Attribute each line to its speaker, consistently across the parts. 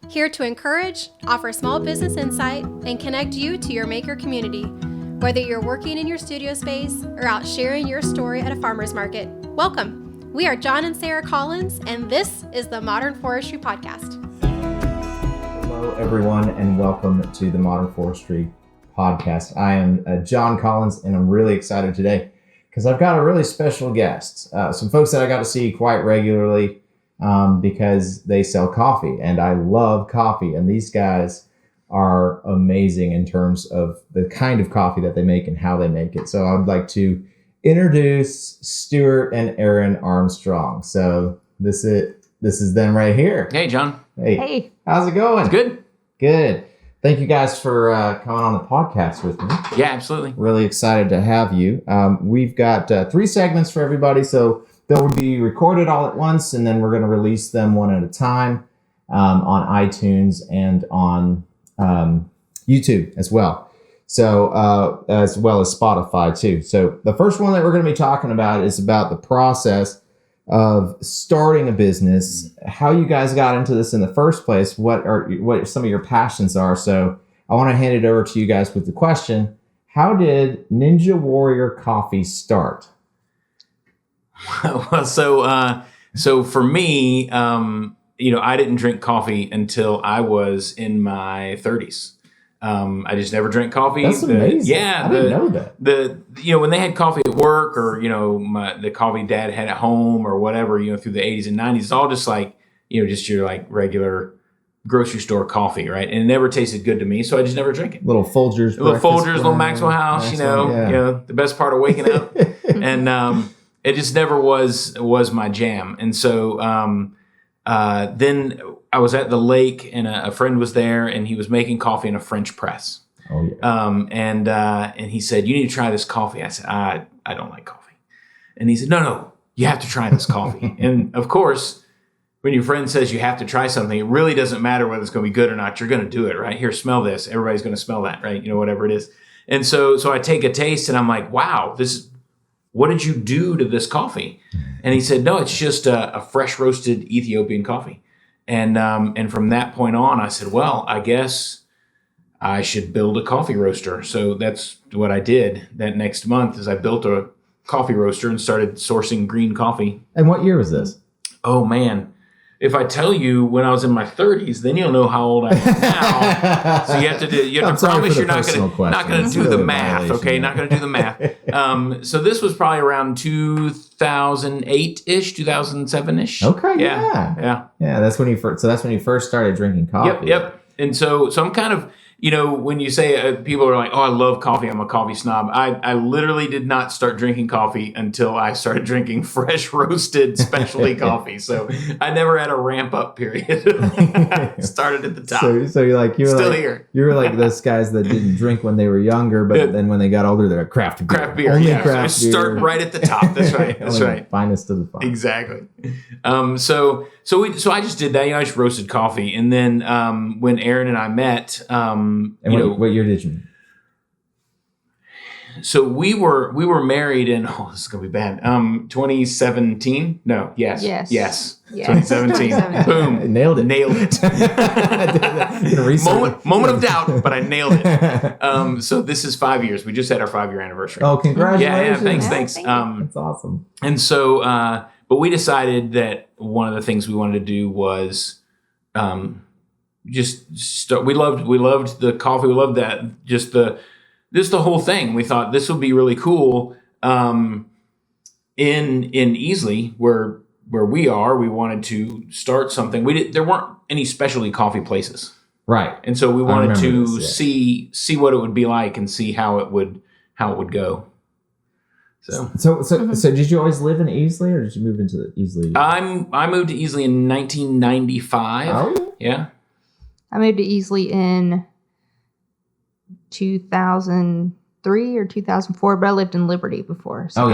Speaker 1: here to encourage, offer small business insight, and connect you to your maker community. Whether you're working in your studio space or out sharing your story at a farmer's market, welcome. We are John and Sarah Collins, and this is the Modern Forestry Podcast.
Speaker 2: Hello, everyone, and welcome to the Modern Forestry Podcast. I am John Collins, and I'm really excited today because I've got a really special guest. Some folks that I got to see quite regularly because they sell coffee, and I love coffee. And these guys are amazing in terms of the kind of coffee that they make and how they make it. So I would like to introduce Stewart and Erin Armstrong. So this is them right here.
Speaker 3: Hey, John.
Speaker 2: Hey. How's it going?
Speaker 3: It's good.
Speaker 2: Good. Thank you guys for coming on the podcast with me.
Speaker 3: Yeah, absolutely.
Speaker 2: Really excited to have you. We've got 3 segments for everybody, so they'll be recorded all at once, and then we're going to release them one at a time on iTunes and on YouTube as well. So as well as Spotify too. So the first one that we're going to be talking about is about the process of starting a business, how you guys got into this in the first place, what some of your passions are. So I want to hand it over to you guys with the question: how did Ninja Warrior Coffee start?
Speaker 3: Well, so for me, I didn't drink coffee until I was in my 30s. I just never drank coffee.
Speaker 2: That's amazing. I didn't know that.
Speaker 3: When they had coffee at work, or the coffee dad had at home, or whatever, through the 80s and 90s, it's all just like just your like regular grocery store coffee, right? And it never tasted good to me, so I just never drank it.
Speaker 2: Little Folgers,
Speaker 3: little Maxwell House, the best part of waking up, and it just never was my jam. And so then I was at the lake, and a friend was there, and he was making coffee in a French press.
Speaker 2: Oh yeah.
Speaker 3: And he said, "You need to try this coffee." I said, "I don't like coffee." And he said, "No, you have to try this coffee." And of course, when your friend says you have to try something, it really doesn't matter whether it's going to be good or not. You're going to do it, right? Here, smell this. Everybody's going to smell that, right? Whatever it is. And so I take a taste, and I'm like, "Wow, what did you do to this coffee?" And he said, "No, it's just a fresh roasted Ethiopian coffee." And from that point on, I said, "Well, I guess I should build a coffee roaster." So that's what I did that next month. Is I built a coffee roaster and started sourcing green coffee.
Speaker 2: And what year was this?
Speaker 3: Oh man. If I tell you when I was in my 30s, then you'll know how old I am now. So you have to promise you're not going to do the math, okay? Not going to do the math. So this was probably around 2008-ish, 2007-ish.
Speaker 2: Okay, yeah. That's when you first started drinking coffee.
Speaker 3: Yep. And so I'm kind of, when you say people are like, "Oh, I love coffee, I'm a coffee snob." I literally did not start drinking coffee until I started drinking fresh roasted specialty coffee. So I never had a ramp up period. Started at the top.
Speaker 2: So you're still
Speaker 3: here.
Speaker 2: You were like those guys that didn't drink when they were younger, but then when they got older, they're craft beer.
Speaker 3: Craft beer,
Speaker 2: Only
Speaker 3: yeah.
Speaker 2: Craft
Speaker 3: So I start
Speaker 2: beer.
Speaker 3: right at the top. That's right. That's right.
Speaker 2: Finest of the fine.
Speaker 3: Exactly. So I just did that. I just roasted coffee, and then when Erin and I met,
Speaker 2: what year did you?
Speaker 3: So we were married in, this is gonna be bad. 2017. No. Yes. 2017. Boom.
Speaker 2: Nailed it.
Speaker 3: Moment of doubt, but I nailed it. So this is 5 years. We just had our 5-year anniversary.
Speaker 2: Oh, congratulations!
Speaker 3: Yeah. Thanks.
Speaker 2: That's awesome.
Speaker 3: And so, but we decided that one of the things we wanted to do was, just start. We loved the coffee. We loved that. Just the whole thing. We thought this would be really cool. In Easley, where we are, we wanted to start something. There weren't any specialty coffee places,
Speaker 2: right?
Speaker 3: And so we wanted to see what it would be like and see how it would go.
Speaker 2: So did you always live in Easley, or did you move into Easley?
Speaker 3: I moved to Easley in 1995.
Speaker 2: Oh
Speaker 3: yeah.
Speaker 4: I moved to Easley in 2003 or 2004, but I lived in Liberty before. So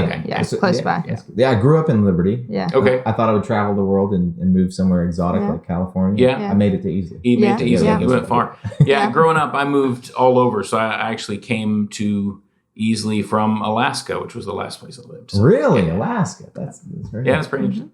Speaker 4: close by.
Speaker 2: Yeah, I grew up in Liberty.
Speaker 4: Yeah.
Speaker 3: Okay.
Speaker 2: I thought I would travel the world and move somewhere exotic like California.
Speaker 3: Yeah.
Speaker 2: I made it to Easley.
Speaker 3: You made it to Easley.
Speaker 4: Yeah.
Speaker 3: You went far. Yeah. Growing up, I moved all over. So I actually came to Easley from Alaska, which was the last place I lived. So,
Speaker 2: really? Alaska? That's very
Speaker 3: it's pretty interesting.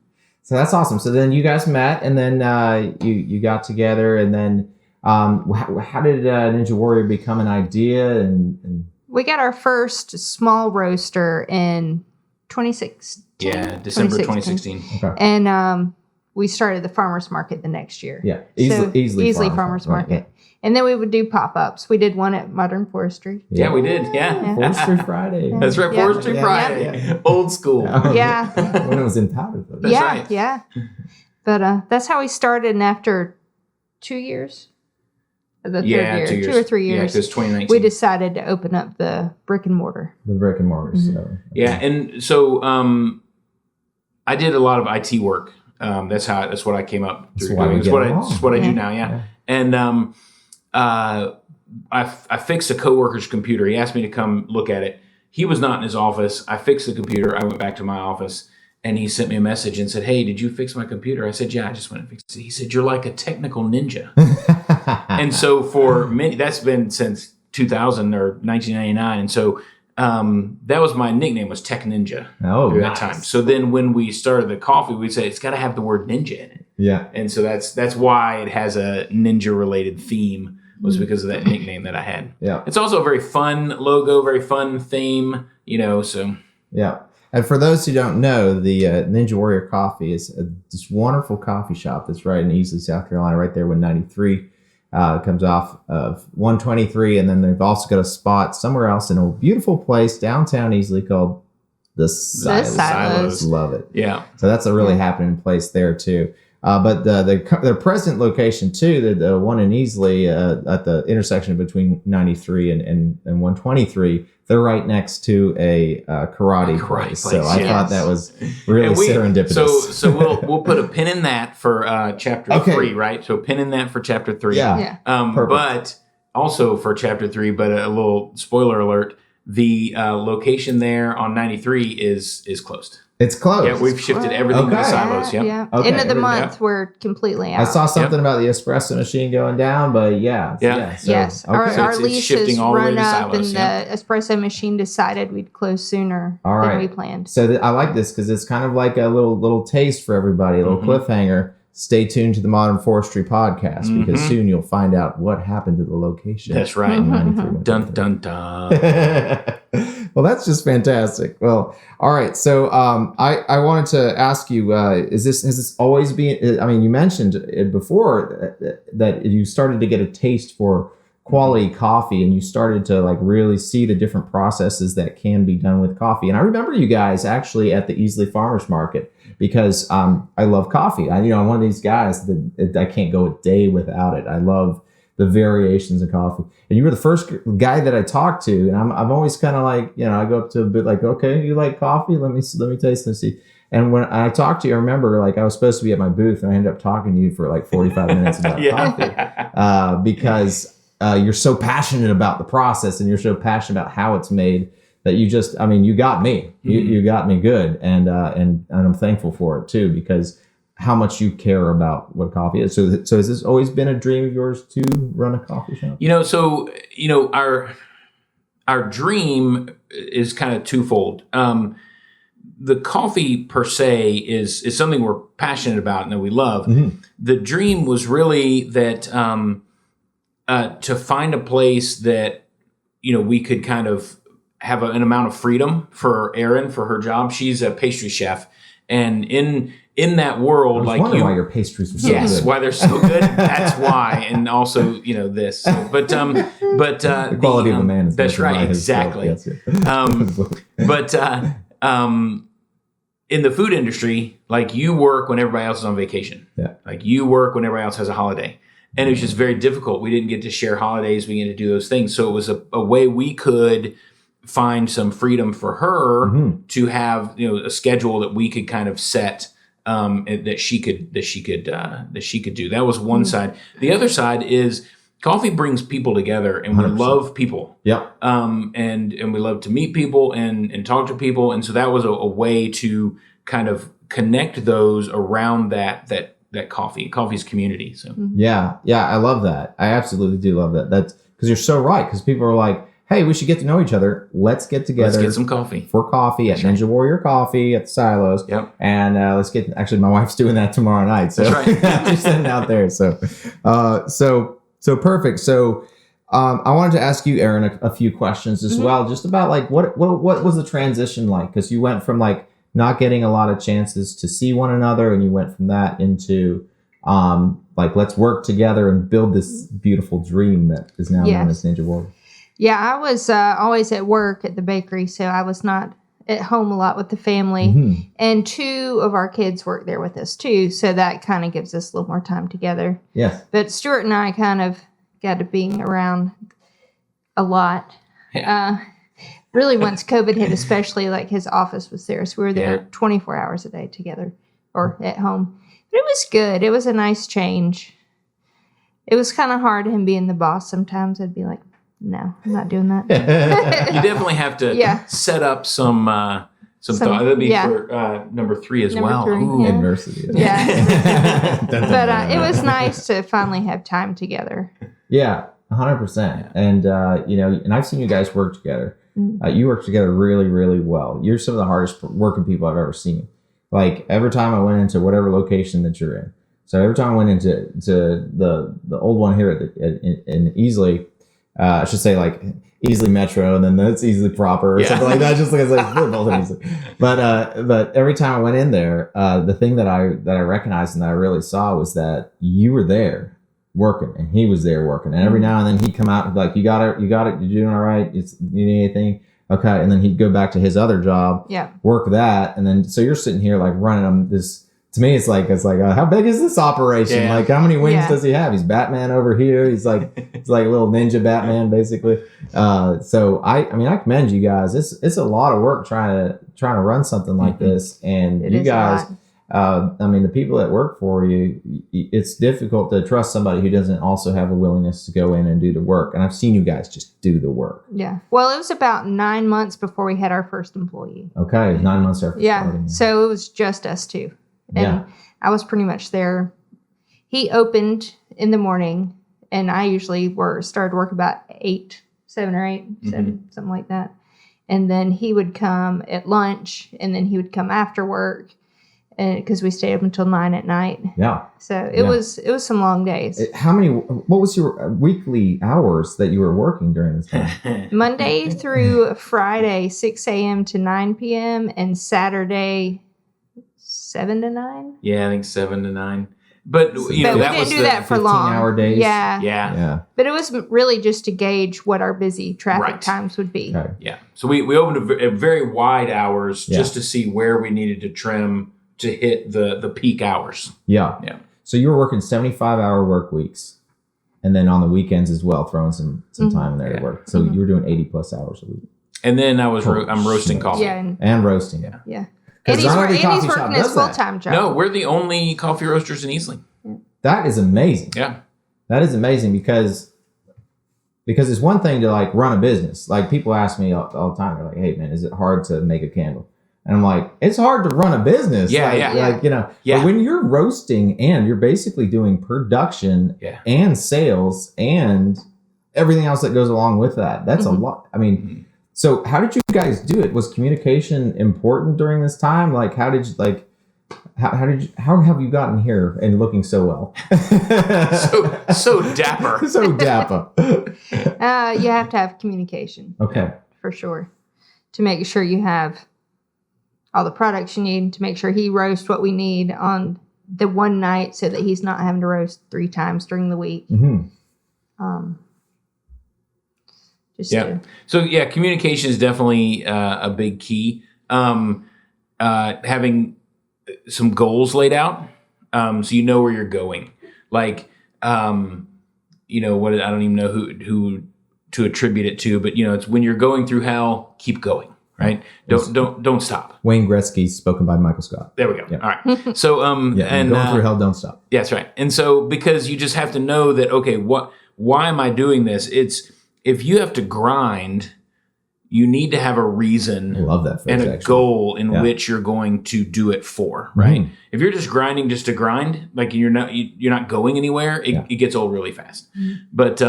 Speaker 2: So that's awesome. So then you guys met, and then you got together, and then how did Ninja Warrior become an idea? And
Speaker 4: we got our first small roaster in 2016.
Speaker 3: Yeah, December 2016.
Speaker 2: Okay.
Speaker 4: And we started the farmers market the next year.
Speaker 2: Yeah, easily
Speaker 4: farmers market.
Speaker 2: Right, yeah.
Speaker 4: And then we would do pop-ups. We did one at Modern Forestry.
Speaker 3: Yeah, we did. Yeah.
Speaker 2: Forestry Friday.
Speaker 3: That's right,
Speaker 4: Yeah.
Speaker 3: Forestry Friday.
Speaker 2: Yeah.
Speaker 3: Old school.
Speaker 4: Yeah.
Speaker 2: When it was in Powderville.
Speaker 3: That's right.
Speaker 4: Yeah. But that's how we started. And after 2 years, the third year,
Speaker 3: 2 years.
Speaker 4: 2 or 3 years,
Speaker 3: Yeah, because 2019.
Speaker 4: we decided to open up the brick and mortar.
Speaker 2: The brick and mortar.
Speaker 4: Mm-hmm.
Speaker 2: So.
Speaker 3: Yeah, and so I did a lot of IT work. That's what I came up through. It's what I do now. Yeah. And I fixed a coworker's computer. He asked me to come look at it. He was not in his office. I fixed the computer. I went back to my office, and he sent me a message and said, "Hey, did you fix my computer?" I said, "Yeah, I just went and fixed it." He said, "You're like a technical ninja." And so for many, that's been since 2000 or 1999, and so that was my nickname, was Tech Ninja. Through that time. So then when we started the coffee, we'd say it's got to have the word ninja in it.
Speaker 2: Yeah.
Speaker 3: And so that's why it has a ninja related theme, was because of that nickname that I had.
Speaker 2: Yeah.
Speaker 3: It's also a very fun logo, very fun theme, so.
Speaker 2: Yeah. And for those who don't know, the Ninja Warrior Coffee is this wonderful coffee shop that's right in Easley, South Carolina, right there when 93 comes off of 123. And then they've also got a spot somewhere else in a beautiful place downtown Easley called the Silos. Love it.
Speaker 3: Yeah.
Speaker 2: So that's a really happening place there too. But their present location too, the one in Easley at the intersection between 93 and 123, they're right next to a karate place. So I thought that was really serendipitous.
Speaker 3: So we'll put a pin in that for chapter 3, right? So pin in that for chapter 3.
Speaker 2: Yeah.
Speaker 3: But also for chapter 3, but a little spoiler alert, the location there on 93 is closed.
Speaker 2: It's closed.
Speaker 3: Yeah, we've shifted everything to the Silos. Yep.
Speaker 4: Yeah.
Speaker 2: Okay.
Speaker 4: End of the month, we're completely out.
Speaker 2: I saw something about the espresso machine going down, but
Speaker 3: Yeah.
Speaker 2: So,
Speaker 4: Yes.
Speaker 2: okay.
Speaker 4: Our
Speaker 3: it's
Speaker 4: lease
Speaker 3: shifting
Speaker 4: is
Speaker 3: all the way
Speaker 4: run
Speaker 3: to
Speaker 4: up,
Speaker 3: Silos,
Speaker 4: and the espresso machine decided we'd close sooner than we planned.
Speaker 2: So I like this because it's kind of like a little taste for everybody, a little cliffhanger. Stay tuned to the Modern Forestry podcast because soon you'll find out what happened to the location.
Speaker 3: That's right. Dun, dun, dun.
Speaker 2: Well, that's just fantastic. Well, all right. So I wanted to ask you, has this always been, I mean, you mentioned it before that you started to get a taste for quality coffee and you started to like really see the different processes that can be done with coffee. And I remember you guys actually at the Easley Farmers Market because I love coffee. I'm one of these guys that I can't go a day without it. I love the variations of coffee. And you were the first guy that I talked to, and I'm always kind of like, I go up to a bit like, okay, you like coffee? Let me taste and see. And when I talked to you, I remember like I was supposed to be at my booth, and I ended up talking to you for like 45 minutes about coffee because you're so passionate about the process and you're so passionate about how it's made that you just, you got me. You got me good, and I'm thankful for it too because how much you care about what coffee is. So has this always been a dream of yours to run a coffee shop?
Speaker 3: Our dream is kind of twofold. The coffee per se is something we're passionate about and that we love. Mm-hmm. The dream was really that to find a place that we could kind of have an amount of freedom for Erin for her job. She's a pastry chef, and in that world,
Speaker 2: I was wondering why your pastries were so good.
Speaker 3: Why they're so good. That's why, and also this. But
Speaker 2: the quality of a man is
Speaker 3: that's right, exactly.
Speaker 2: Yes.
Speaker 3: But in the food industry, like you work when everybody else is on vacation.
Speaker 2: Yeah.
Speaker 3: Like you work when everybody else has a holiday. And it was just very difficult. We didn't get to share holidays. We didn't get to do those things. So it was a way we could find some freedom for her to have a schedule that we could kind of set that she could do. That was one side. The other side is coffee brings people together, and 100%. We love people.
Speaker 2: Yep.
Speaker 3: And we love to meet people and talk to people, and so that was a way to kind of connect those around that coffee's community. So
Speaker 2: yeah, I love that. I absolutely do love that. That's because you're so right. Because people are like, hey, we should get to know each other. Let's get together.
Speaker 3: Let's get some coffee.
Speaker 2: For coffee at Ninja Warrior Coffee at the Silos.
Speaker 3: Yep.
Speaker 2: And let's get, actually, my wife's doing that tomorrow night. So
Speaker 3: That's right.
Speaker 2: she's sitting out there. So perfect. So I wanted to ask you, Erin, a few questions as well, just about like, what was the transition like? Because you went from like not getting a lot of chances to see one another, and you went from that into like, let's work together and build this beautiful dream that is now known as Ninja Warrior.
Speaker 4: Yeah, I was always at work at the bakery, so I was not at home a lot with the family. And 2 of our kids work there with us too, so that kind of gives us a little more time together.
Speaker 2: Yes.
Speaker 4: But Stewart and I kind of got to being around a lot. Really, once COVID hit, especially, like his office was there, so we were there 24 hours a day together or at home. But it was good. It was a nice change. It was kind of hard, him being the boss. Sometimes I'd be like, no, I'm not doing that.
Speaker 3: You definitely have to set up some thought. That'd be for number 3 as well.
Speaker 4: 3,
Speaker 2: Adversity.
Speaker 4: Yeah. But it was nice to finally have time together.
Speaker 2: Yeah, 100%. And, and I've seen you guys work together. You work together really, really well. You're some of the hardest working people I've ever seen. Like, every time I went into whatever location that you're in. So every time I went into the old one here in Easley, I should say like Easley Metro, and then that's Easley proper or something like that. Just like we're both in Easley. But every time I went in there, the thing that I recognized and that I really saw was that you were there working, and he was there working, and every now and then he'd come out and be like, you got it, you're doing all right, you need anything? Okay. And then he'd go back to his other job, work that, and then so you're sitting here like running them this. To me, it's like how big is this operation? Like, how many wings does he have? He's Batman over here. He's like a little ninja Batman, basically. So I commend you guys. It's a lot of work trying to run something like this, and you guys. The people that work for you, it's difficult to trust somebody who doesn't also have a willingness to go in and do the work. And I've seen you guys just do the work.
Speaker 4: Yeah. Well, it was about 9 months before we had our first employee.
Speaker 2: Okay, 9 months after starting.
Speaker 4: So it was just us 2. And I was pretty much there. He opened in the morning, and I usually started work about 7 or 8, 7, something like that. And then he would come at lunch, and then he would come after work, because we stayed up until 9 at night. Yeah. So it was some long days.
Speaker 2: What was your weekly hours that you were working during this time?
Speaker 4: Monday through Friday, 6 a.m. to 9 p.m. and Saturday, 7 to 9?
Speaker 3: Yeah, I think 7 to 9. But
Speaker 4: we didn't do that for long.
Speaker 2: 15-hour days.
Speaker 4: Yeah. But it was really just to gauge what our busy traffic times would be.
Speaker 2: Okay.
Speaker 3: Yeah. So we opened at very wide hours just to see where we needed to trim to hit the peak hours.
Speaker 2: Yeah. So you were working 75-hour work weeks, and then on the weekends as well, throwing some time in there to work. So you were doing 80+ hours a week.
Speaker 3: And then I'm roasting coffee.
Speaker 4: Yeah.
Speaker 2: And roasting.
Speaker 4: Yeah. Andy's working his full-time job.
Speaker 3: No, we're the only coffee roasters in Easley.
Speaker 2: That is amazing.
Speaker 3: Yeah.
Speaker 2: That is amazing because it's one thing to like run a business. Like, people ask me all the time, they're like, hey man, is it hard to make a candle? And I'm like, it's hard to run a business. But when you're roasting and you're basically doing production and sales and everything else that goes along with that, that's a lot. I mean, so how did you guys do it? Was communication important during this time? Like, how have you gotten here and looking so well?
Speaker 3: so dapper.
Speaker 2: So dapper.
Speaker 4: You have to have communication.
Speaker 2: Okay.
Speaker 4: For sure. To make sure you have all the products you need, to make sure he roasts what we need on the one night so that he's not having to roast 3 times during the week.
Speaker 3: So communication is definitely a big key. Having some goals laid out, so you know where you're going. Like, what I don't even know who to attribute it to, but it's when you're going through hell, keep going. Right? Don't stop.
Speaker 2: Wayne Gretzky, spoken by Michael Scott.
Speaker 3: There we go. All right. So and
Speaker 2: going through hell, don't stop.
Speaker 3: Yeah, that's right. And so because you just have to know that, okay, why am I doing this? It's if you have to grind, you need to have a reason
Speaker 2: I love that phrase,
Speaker 3: and a goal in which you're going to do it for, right? If you're just grinding just to grind, like you're not going anywhere, it gets old really fast. But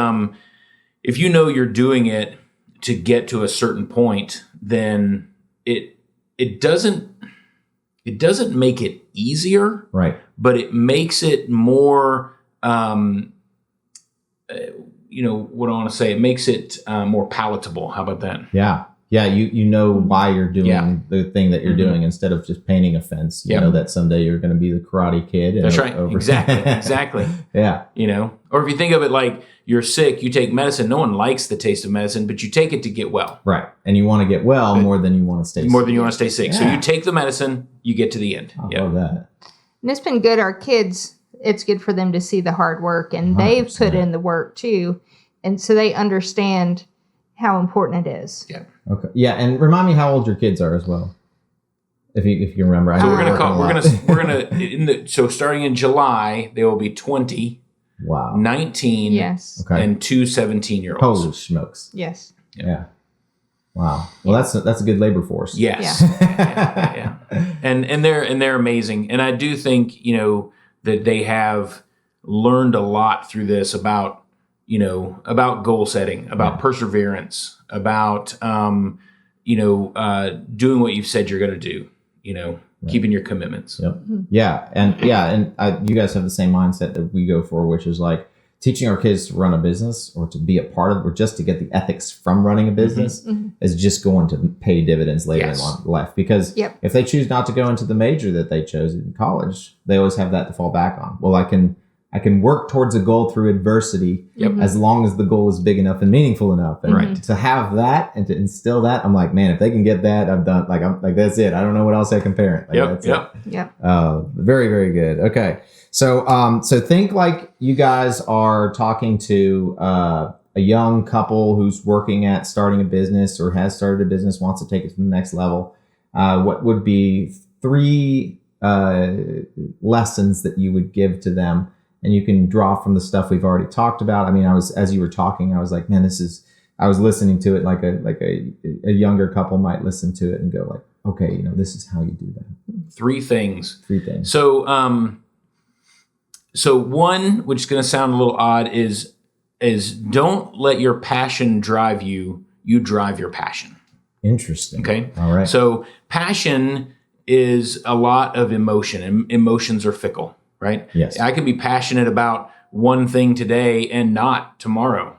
Speaker 3: if you know you're doing it to get to a certain point, then it doesn't make it easier,
Speaker 2: Right.
Speaker 3: but it makes it more, what I want to say, it makes it more palatable. How about that?
Speaker 2: Yeah. Yeah. You know why you're doing
Speaker 3: Yeah.
Speaker 2: the thing that you're doing instead of just painting a fence. You know that someday you're going to be the Karate Kid. And
Speaker 3: That's right. Exactly.
Speaker 2: Yeah.
Speaker 3: Or if you think of it like you're sick, you take medicine. No one likes the taste of medicine, but you take it to get well.
Speaker 2: Right. And you want to get well more than you want to stay sick.
Speaker 3: More than you want to stay sick.
Speaker 2: Yeah.
Speaker 3: So you take the medicine, you get to the end.
Speaker 2: I love that.
Speaker 4: And it's been good. Our kids, it's good for them to see the hard work, and
Speaker 2: 100%.
Speaker 4: they've put in the work too. And so they understand how important it is.
Speaker 3: Yeah.
Speaker 2: Okay. Yeah. And remind me how old your kids are as well. If you remember.
Speaker 3: So so starting in July, they will be 20,
Speaker 2: Wow.
Speaker 3: 19,
Speaker 4: Yes.
Speaker 2: Okay.
Speaker 3: and 2 17-year-olds.
Speaker 2: Holy smokes.
Speaker 4: Yes.
Speaker 2: Yeah. Wow. Well, that's a good labor force.
Speaker 3: Yes. Yeah. And they're amazing. And I do think, that they have learned a lot through this about goal setting, about perseverance, about, doing what you've said you're going to do, keeping your commitments.
Speaker 2: Yep. Yeah. And you guys have the same mindset that we go for, which is like teaching our kids to run a business or to be a part of, or just to get the ethics from running a business is just going to pay dividends later in life. Because if they choose not to go into the major that they chose in college, they always have that to fall back on. Well, I can work towards a goal through adversity as long as the goal is big enough and meaningful enough. And to have that and to instill that, I'm like, man, if they can get that, I'm done. I'm like, that's it. I don't know what else I can parent. Like,
Speaker 4: Yep.
Speaker 2: Very, very good. Okay. So, think like you guys are talking to a young couple who's working at starting a business or has started a business, wants to take it to the next level. What would be 3 lessons that you would give to them? And you can draw from the stuff we've already talked about. I mean, as you were talking, I was like, man, I was listening to it like a younger couple might listen to it and go like, okay, this is how you do that.
Speaker 3: 3 things.
Speaker 2: 3 things.
Speaker 3: So one, which is going to sound a little odd, is don't let your passion drive you. You drive your passion.
Speaker 2: Interesting.
Speaker 3: Okay.
Speaker 2: All right.
Speaker 3: So passion is a lot of emotion, and emotions are fickle, right?
Speaker 2: Yes.
Speaker 3: I can be passionate about one thing today and not tomorrow.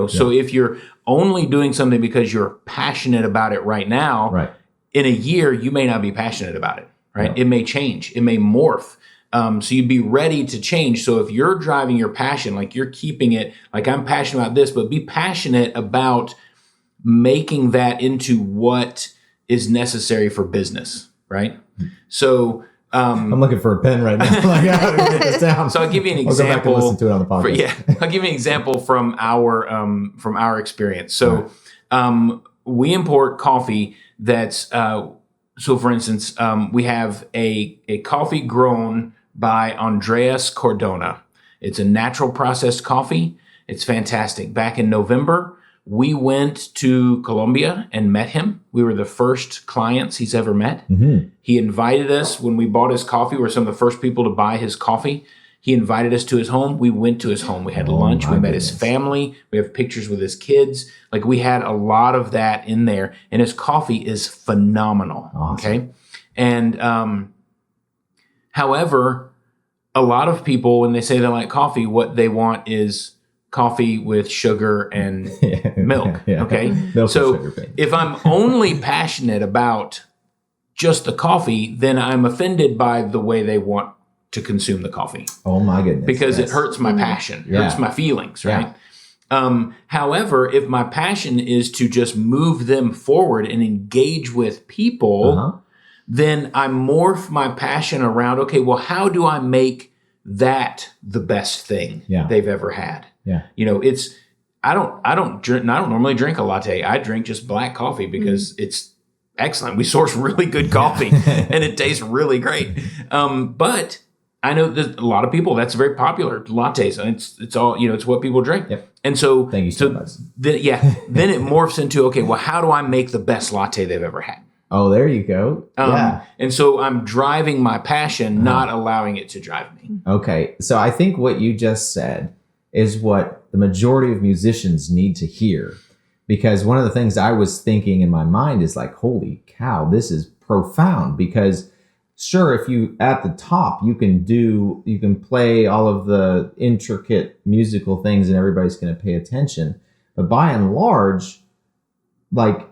Speaker 3: So if you're only doing something because you're passionate about it right now,
Speaker 2: Right.
Speaker 3: in a year, you may not be passionate about it, right?
Speaker 2: No.
Speaker 3: It may change. It may morph. So you'd be ready to change. So if you're driving your passion, like you're keeping it, like I'm passionate about this, but be passionate about making that into what is necessary for business, right? So
Speaker 2: I'm looking for a pen right now. Like, I gotta get this down.
Speaker 3: So I'll give you an
Speaker 2: I'll go back and
Speaker 3: example.
Speaker 2: listen to it on the podcast.
Speaker 3: I'll give you an example from our experience. So we import coffee that's so for instance, we have a coffee grown by Andreas Cordona. It's a natural processed coffee. It's fantastic. Back in November, we went to Colombia and met him. We were the first clients he's ever met.
Speaker 2: Mm-hmm.
Speaker 3: He invited us when we bought his coffee. We were some of the first people to buy his coffee. He invited us to his home. We went to his home. We had lunch. We met his family. We have pictures with his kids. Like we had a lot of that in there. And his coffee is phenomenal.
Speaker 2: Awesome.
Speaker 3: Okay. And however, a lot of people, when they say they like coffee, what they want is coffee with sugar and milk.
Speaker 2: Yeah.
Speaker 3: Okay.
Speaker 2: Milk
Speaker 3: So
Speaker 2: and sugar.
Speaker 3: if I'm only passionate about just the coffee, then I'm offended by the way they want to consume the coffee.
Speaker 2: Oh my goodness.
Speaker 3: Because
Speaker 2: Yes.
Speaker 3: it hurts my passion, hurts my feelings, right? However, if my passion is to just move them forward and engage with people, then I morph my passion around, okay, well, how do I make that the best thing they've ever had?
Speaker 2: Yeah.
Speaker 3: I don't normally drink a latte. I drink just black coffee because it's excellent. We source really good coffee and it tastes really great. But I know that a lot of people, that's very popular, lattes. And it's all, it's what people drink.
Speaker 2: Yep.
Speaker 3: And so,
Speaker 2: Thank you so much.
Speaker 3: then it morphs into, okay, well, how do I make the best latte they've ever had?
Speaker 2: Oh, there you go. Yeah.
Speaker 3: And so I'm driving my passion, not allowing it to drive me.
Speaker 2: Okay. So I think what you just said is what the majority of musicians need to hear, because one of the things I was thinking in my mind is like, holy cow, this is profound. Because sure, if you at the top, you can play all of the intricate musical things and everybody's going to pay attention. But by and large, like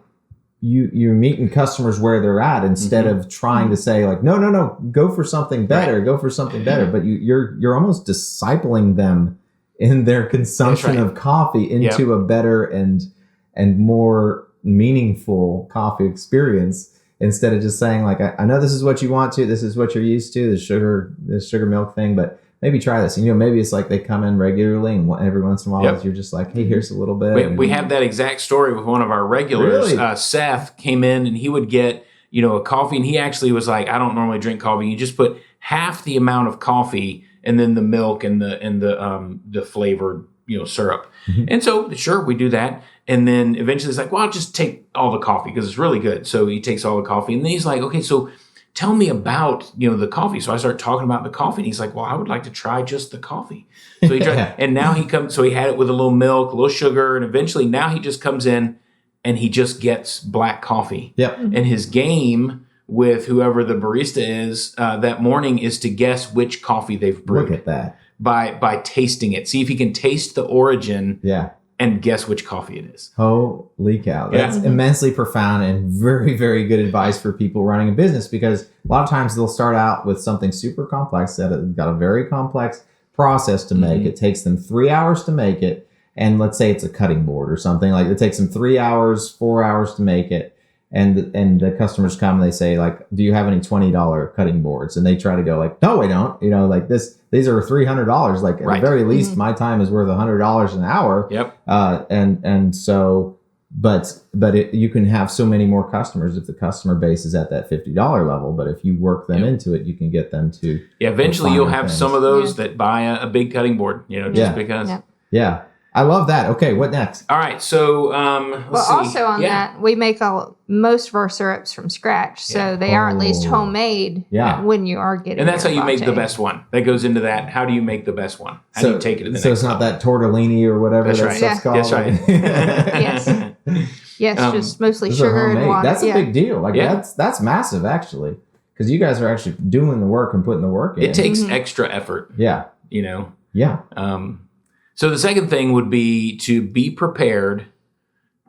Speaker 2: you're meeting customers where they're at instead of trying to say like, no, go for something better, go for something better. But you're almost discipling them in their consumption of coffee into a better and more meaningful coffee experience. Instead of just saying like, I know this is what you want to, this is what you're used to, the sugar milk thing, but maybe try this. And, maybe it's like they come in regularly and every once in a while you're just like, hey, here's a little bit.
Speaker 3: We have that exact story with one of our regulars.
Speaker 2: Really?
Speaker 3: Seth came in and he would get, a coffee, and he actually was like, I don't normally drink coffee. You just put half the amount of coffee and then the milk and the flavored, syrup. Mm-hmm. And so sure, we do that. And then eventually it's like, well, I'll just take all the coffee because it's really good. So he takes all the coffee, and then he's like, okay, so tell me about, the coffee. So I start talking about the coffee, and he's like, well, I would like to try just the coffee. So he tried, and now so he had it with a little milk, a little sugar, and eventually now he just comes in and he just gets black coffee.
Speaker 2: Yep.
Speaker 3: And his game with whoever the barista is that morning is to guess which coffee they've brewed.
Speaker 2: Look at that.
Speaker 3: By tasting it. See if he can taste the origin.
Speaker 2: Yeah.
Speaker 3: And guess which coffee it is.
Speaker 2: Holy cow. That's immensely profound and very, very good advice for people running a business, because a lot of times they'll start out with something super complex that has got a very complex process to make. It takes them 3 hours to make it. And let's say it's a cutting board or something, like it takes them 3 hours, 4 hours to make it. And the customers come and they say like, do you have any $20 cutting boards? And they try to go like, no, we don't, like these are $300. Like at the very least, my time is worth $100 an hour.
Speaker 3: Yep.
Speaker 2: And so, but you can have so many more customers if the customer base is at that $50 level. But if you work them into it, you can get them to.
Speaker 3: Yeah. Eventually you'll have some of those that buy a big cutting board, just because.
Speaker 2: Yeah. I love that. Okay, what next?
Speaker 3: All right, so let's see.
Speaker 4: Also on that, we make most of our syrups from scratch, so they are at least homemade when you are getting.
Speaker 3: And that's how you make the best one. That goes into that. How do you make the best one? How do you take it to the next level?
Speaker 2: So it's not that tortellini or whatever stuff's called?
Speaker 3: That's right.
Speaker 4: Yes, just mostly sugar and water.
Speaker 2: That's a big deal. Like that's massive actually, because you guys are actually doing the work and putting the work in.
Speaker 3: It takes extra effort.
Speaker 2: Yeah.
Speaker 3: Yeah. So the second thing would be to be prepared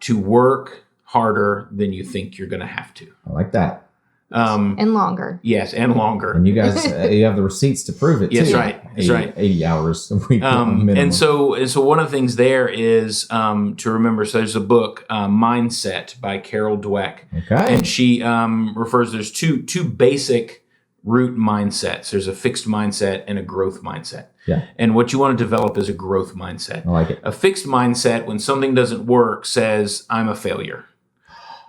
Speaker 3: to work harder than you think you're going to have to.
Speaker 2: I like that.
Speaker 4: And longer.
Speaker 3: Yes, and longer.
Speaker 2: And you guys, you have the receipts to prove it, too.
Speaker 3: Yes, right. That's right.
Speaker 2: 80 hours a week minimum.
Speaker 3: And so one of the things there is to remember, so there's a book, Mindset by Carol Dweck.
Speaker 2: Okay.
Speaker 3: And she refers, there's two basic root mindsets. There's a fixed mindset and a growth mindset.
Speaker 2: Yeah.
Speaker 3: And what you want to develop is a growth mindset.
Speaker 2: I like it.
Speaker 3: A fixed mindset, when something doesn't work, says, I'm a failure.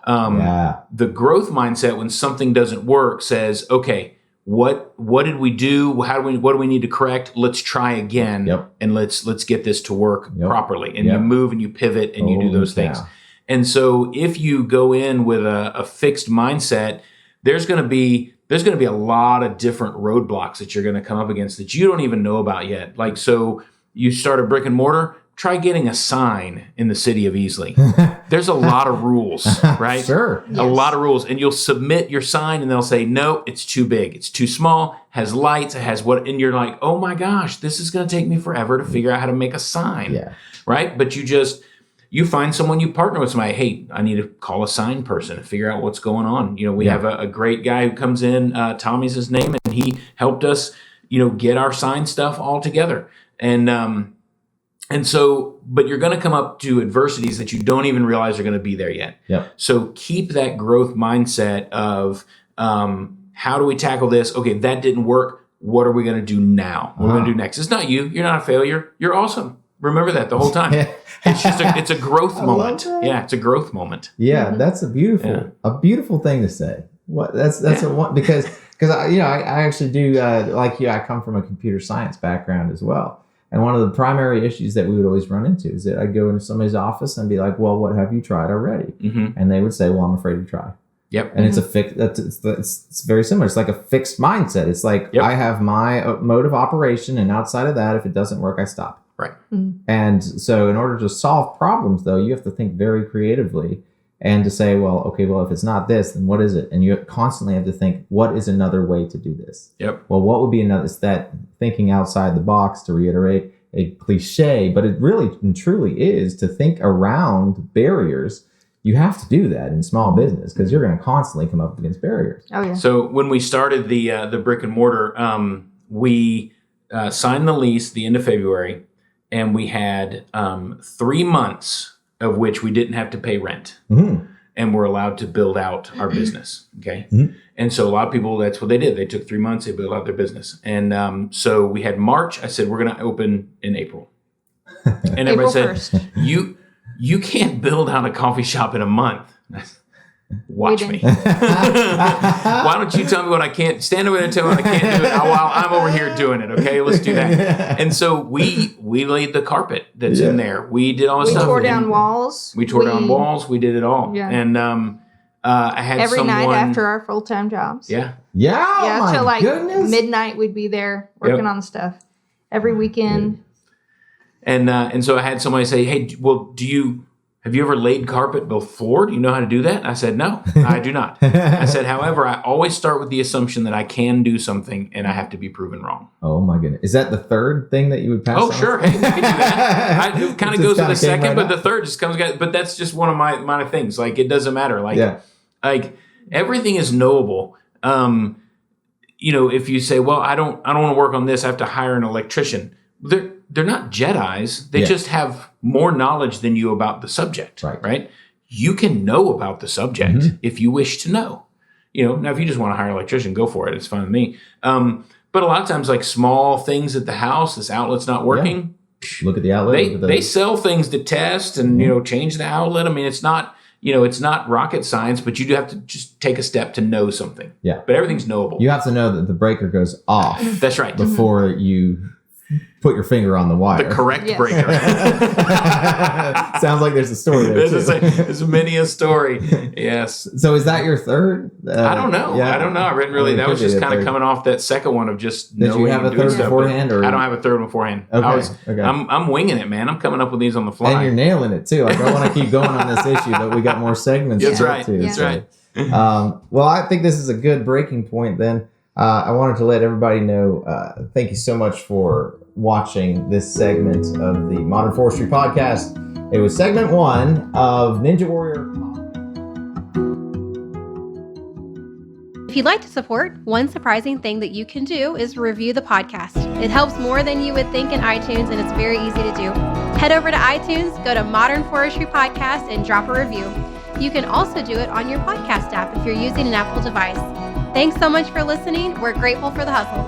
Speaker 3: The growth mindset, when something doesn't work, says, okay, what did we do? What do we need to correct? Let's try again.
Speaker 2: Yep.
Speaker 3: And let's get this to work properly. And you move and you pivot and you do those things. And so if you go in with a fixed mindset, there's going to be a lot of different roadblocks that you're going to come up against that you don't even know about yet. Like, so you start a brick and mortar, try getting a sign in the city of Easley. There's a lot of rules, right?
Speaker 2: Sure.
Speaker 3: A lot of rules. And you'll submit your sign and they'll say, no, it's too big. It's too small, has lights, it has what, and you're like, oh my gosh, this is going to take me forever to figure out how to make a sign.
Speaker 2: Yeah.
Speaker 3: Right? But you find someone, you partner with somebody. Hey, I need to call a sign person and figure out what's going on. We have a great guy who comes in, Tommy's his name, and he helped us, get our sign stuff all together. And so, but you're going to come up to adversities that you don't even realize are going to be there yet.
Speaker 2: Yep.
Speaker 3: So keep that growth mindset of how do we tackle this? Okay, that didn't work. What are we going to do now? What are we going to do next? It's not you. You're not a failure. You're awesome. Remember that the whole time. It's just it's a growth moment. Yeah, it's a growth moment.
Speaker 2: Yeah, that's a beautiful thing to say. That's because I actually do like you. I come from a computer science background as well, and one of the primary issues that we would always run into is that I'd go into somebody's office and be like, "Well, what have you tried already?"
Speaker 3: Mm-hmm.
Speaker 2: And they would say, "Well, I'm afraid to try."
Speaker 3: Yep.
Speaker 2: And it's a fixed. It's very similar. It's like a fixed mindset. It's like I have my mode of operation, and outside of that, if it doesn't work, I stop.
Speaker 3: Right.
Speaker 2: And so in order to solve problems, though, you have to think very creatively and to say, well, okay, well, if it's not this, then what is it? And you constantly have to think, what is another way to do this?
Speaker 3: Yep.
Speaker 2: Well, what would be another? It's that thinking outside the box, to reiterate a cliche, but it really and truly is to think around barriers. You have to do that in small business because you're going to constantly come up against barriers.
Speaker 4: Oh, yeah.
Speaker 3: So when we started the brick and mortar, we signed the lease the end of February, and we had 3 months of which we didn't have to pay rent.
Speaker 2: Mm-hmm.
Speaker 3: And we're allowed to build out our business. Okay.
Speaker 2: Mm-hmm.
Speaker 3: And so a lot of people, that's what they did. They took 3 months, they built out their business. And so we had March. I said, we're going to open in April. And everybody said,
Speaker 4: 1st.
Speaker 3: you can't build out a coffee shop in a month. Watch me.
Speaker 4: didn't.
Speaker 3: Why don't you tell me what I can't, stand over there and tell me what I can't do it while I'm over here doing it. Okay, let's do that. And so we laid the carpet that's in there. We did all this
Speaker 4: We
Speaker 3: stuff.
Speaker 4: tore down walls.
Speaker 3: We tore down walls. We did it all.
Speaker 4: Yeah.
Speaker 3: And I had
Speaker 4: every
Speaker 3: someone,
Speaker 4: night after our full-time jobs.
Speaker 3: Yeah.
Speaker 2: Yeah.
Speaker 4: Yeah,
Speaker 2: my
Speaker 4: till like
Speaker 2: goodness.
Speaker 4: midnight we'd be there working on the stuff. Every weekend.
Speaker 3: And so I had somebody say, hey, well, have you ever laid carpet before? Do you know how to do that? I said, no, I do not. I said, however, I always start with the assumption that I can do something and I have to be proven wrong.
Speaker 2: Oh my goodness. Is that the third thing that you would pass on?
Speaker 3: Oh, sure. Hey, we can do that. It kind of goes with the second, but the third just comes. But that's just one of my things. Like, it doesn't matter. Like everything is knowable. If you say, well, I don't want to work on this, I have to hire an electrician. They're not Jedis. They just have more knowledge than you about the subject. Right? You can know about the subject if you wish to know. Now if you just want to hire an electrician, go for it. It's fine with me. But a lot of times, like small things at the house, this outlet's not working.
Speaker 2: Look at the outlet.
Speaker 3: They sell things to test and change the outlet. I mean, it's not rocket science, but you do have to just take a step to know something. Yeah. But everything's knowable.
Speaker 2: You have to know that the breaker goes off.
Speaker 3: That's right.
Speaker 2: Before you put your finger on the wire.
Speaker 3: The correct breaker.
Speaker 2: Sounds like there's a story there too.
Speaker 3: There's many a story. Yes.
Speaker 2: So is that your third?
Speaker 3: I don't know.
Speaker 2: Yeah.
Speaker 3: I don't know. I didn't really. That was just kind of coming off that second one of just.
Speaker 2: Did you have a third beforehand? Or?
Speaker 3: I don't have a third beforehand.
Speaker 2: Okay.
Speaker 3: I'm winging it, man. I'm coming up with these on the fly.
Speaker 2: And you're nailing it too. Like, I want to keep going on this issue, but we got more segments.
Speaker 3: That's right.
Speaker 2: Too,
Speaker 3: That's right.
Speaker 2: Well, I think this is a good breaking point. Then I wanted to let everybody know. Thank you so much for watching this segment of the Modern Forestry Podcast. It was segment 1 of Ninja Warrior.
Speaker 1: If you'd like to support, one surprising thing that you can do is review the podcast. It helps more than you would think in iTunes, and it's very easy to do. Head over to iTunes, go to Modern Forestry Podcast, and drop a review. You can also do it on your podcast app if you're using an Apple device. Thanks so much for listening. We're grateful for the hustle.